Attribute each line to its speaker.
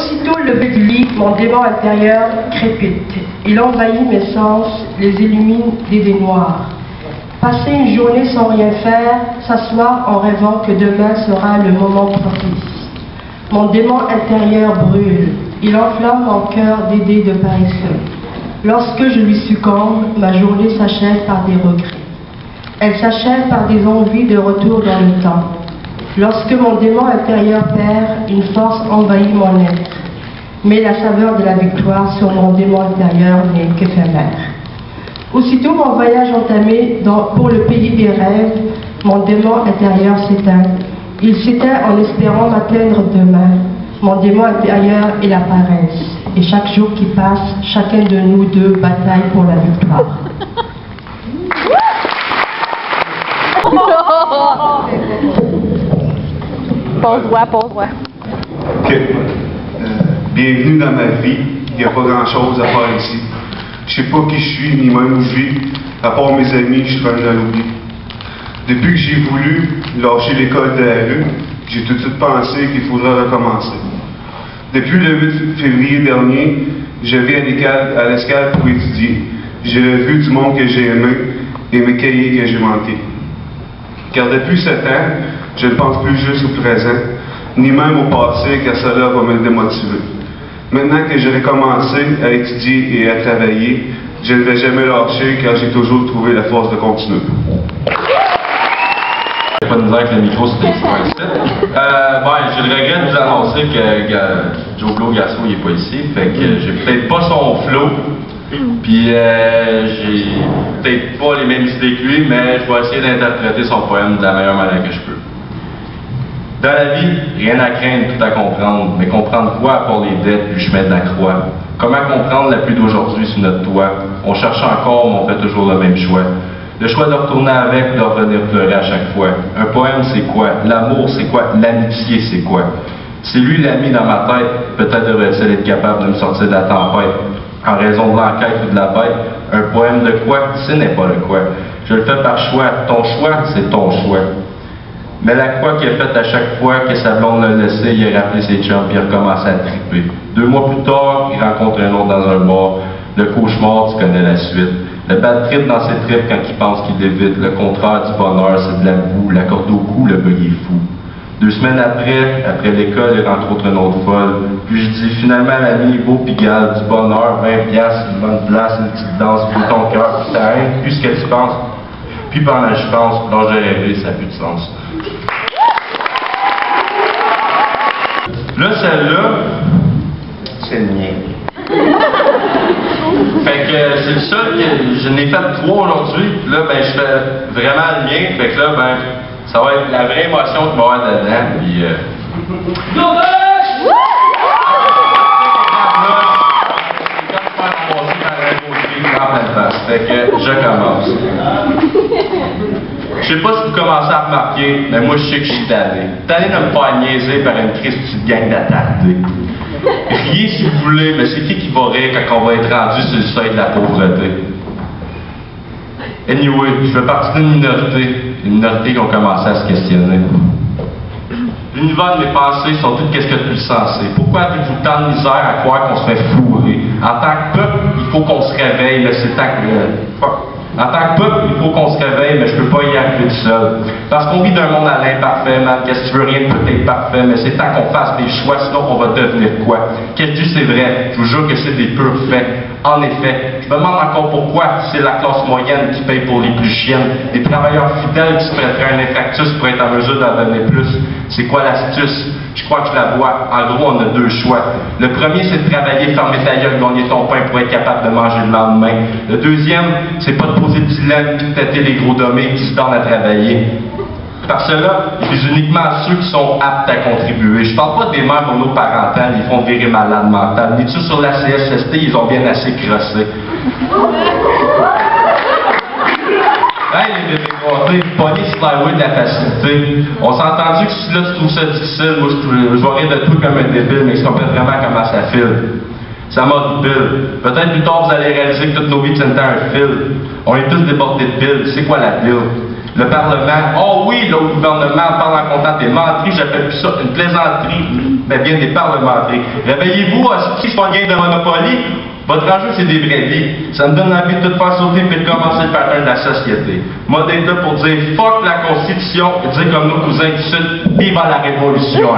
Speaker 1: Aussitôt levé du lit, mon démon intérieur crépite. Il envahit mes sens, les illumine d'idées noires. Passer une journée sans rien faire, s'asseoir en rêvant que demain sera le moment propice. Mon démon intérieur brûle. Il enflamme mon cœur d'idées de paresseux. Lorsque je lui succombe, ma journée s'achève par des regrets. Elle s'achève par des envies de retour dans le temps. Lorsque mon démon intérieur perd, une force envahit mon être. Mais la saveur de la victoire sur mon démon intérieur n'est qu'éphémère. Aussitôt mon voyage entamé pour le pays des rêves, mon démon intérieur s'éteint. Il s'éteint en espérant m'atteindre demain. Mon démon intérieur est la paresse. Et chaque jour qui passe, chacun de nous deux bataille pour la victoire.
Speaker 2: Pose-toi, pose-toi.
Speaker 3: OK. Bienvenue dans ma vie. Il n'y a pas grand-chose à faire ici. Je ne sais pas qui je suis, ni même où je vis. À part mes amis, je traîne dans l'oubli. Depuis que j'ai voulu lâcher l'école de la rue, j'ai tout de suite pensé qu'il faudrait recommencer. Depuis le 8 février dernier, je vais à l'escale pour étudier. J'ai revu du monde que j'ai aimé et mes cahiers que j'ai manqués. Car depuis 7 ans, je ne pense plus juste au présent, ni même au passé, car cela va me démotiver. Maintenant que j'ai recommencé à étudier et à travailler, je ne vais jamais lâcher car j'ai toujours trouvé la force de continuer.
Speaker 4: Pas de misère que le micro c'était ici. J'ai le regret de vous annoncer que Joe Glo Gasso il est pas ici, fait que j'ai peut-être pas son flow, puis j'ai peut-être pas les mêmes idées que lui, mais je vais essayer d'interpréter son poème de la meilleure manière que je peux. Dans la vie, rien à craindre, tout à comprendre, mais comprendre quoi à part les dettes du chemin de la croix? Comment comprendre la pluie d'aujourd'hui sur notre toit? On cherche encore, mais on fait toujours le même choix. Le choix de retourner avec ou de revenir pleurer à chaque fois. Un poème, c'est quoi? L'amour, c'est quoi? L'amitié, c'est quoi? Si lui l'a mis dans ma tête, peut-être devrait-il être capable de me sortir de la tempête. En raison de l'enquête ou de la bête, un poème de quoi? Ce n'est pas le quoi. Je le fais par choix. Ton choix, c'est ton choix. Mais la croix qu'il a faite à chaque fois que sa blonde l'a laissé, il a rappelé ses chums et il a recommencé à triper. 2 mois plus tard, il rencontre un autre dans un bar. Le cauchemar, tu connais la suite. Le bad trip dans ses tripes quand il pense qu'il évite. Le contraire du bonheur, c'est de la boue. La corde au cou, le bug est fou. 2 semaines après l'école, il rencontre une autre folle. Puis je dis, finalement, l'ami, beau pigal, du bonheur, 20$, une bonne place, une petite danse, puis ton cœur, puis t'as rien, plus ce que tu penses. Puis pendant que je pense, l'âge de rêver, ça n'a plus de sens. Là, celle-là, c'est le mien. Fait que c'est le seul que je n'ai fait 3 aujourd'hui. Puis là, ben, je fais vraiment le mien. Fait que là, ben, ça va être la vraie émotion qu'il va y avoir dedans. Puis, fait que je commence. Je sais pas si vous commencez à remarquer, mais moi je sais que je suis tanné. Tanné de me faire niaiser par une Christie de gang d'attardés. Riez si vous voulez, mais c'est qui va rire quand on va être rendu sur le seuil de la pauvreté? Anyway, je fais partie d'une minorité qui ont commencé à se questionner. L'univers de mes pensées sont toutes qu'est-ce que tu le sensé. Pourquoi avez-vous tant de misère à croire qu'on se fait fourrer? En tant que peuple, il faut qu'on se réveille, mais c'est tant que... En tant que peuple, il faut qu'on se réveille, mais je peux pas y arriver tout seul. Parce qu'on vit d'un monde à l'imparfait, man. Qu'est-ce que tu veux, rien ne peut être parfait, mais c'est temps qu'on fasse des choix, sinon on va devenir quoi? Qu'est-ce que tu dis, c'est vrai? Je vous jure que c'est des purs faits. En effet, je me demande encore pourquoi c'est la classe moyenne qui paye pour les plus chiennes. Les travailleurs fidèles qui se prêteraient un infarctus pour être en mesure d'en donner plus. C'est quoi l'astuce? Je crois que je la vois. En gros, on a 2 choix. Le premier, c'est de travailler, fermer ta gueule, gagner ton pain pour être capable de manger le lendemain. Le deuxième, c'est pas de poser le dilemme et de têter les gros dommés qui se donnent à travailler. Par cela, c'est uniquement ceux qui sont aptes à contribuer. Je parle pas des mères monoparentales, ils font virer malade mental. Ni ceux sur la CSST, ils ont bien assez crossé. Hey, les bébés gâtés, pogner sur la roue de la facilité. On s'est entendu que si là tu trouves ça difficile, moi je vais rire de tout comme un débile, mais je comprends vraiment comment ça file. Ça m'a dit pile. Peut-être plus tard vous allez réaliser que toutes nos vies tiennent à un fil. On est tous débordés de piles. C'est quoi la pile? Le Parlement, oh oui, le gouvernement parle en comptant des menteries, j'appelle plus ça une plaisanterie, mais bien des parlementaires. Réveillez-vous, si je suis pas game de Monopoly, votre enjeu c'est des vraies vies. Ça me donne envie de tout faire sauter et de commencer le pattern de la société. Moi d'être là pour dire fuck la Constitution et dire comme nos cousins du Sud, vive la révolution!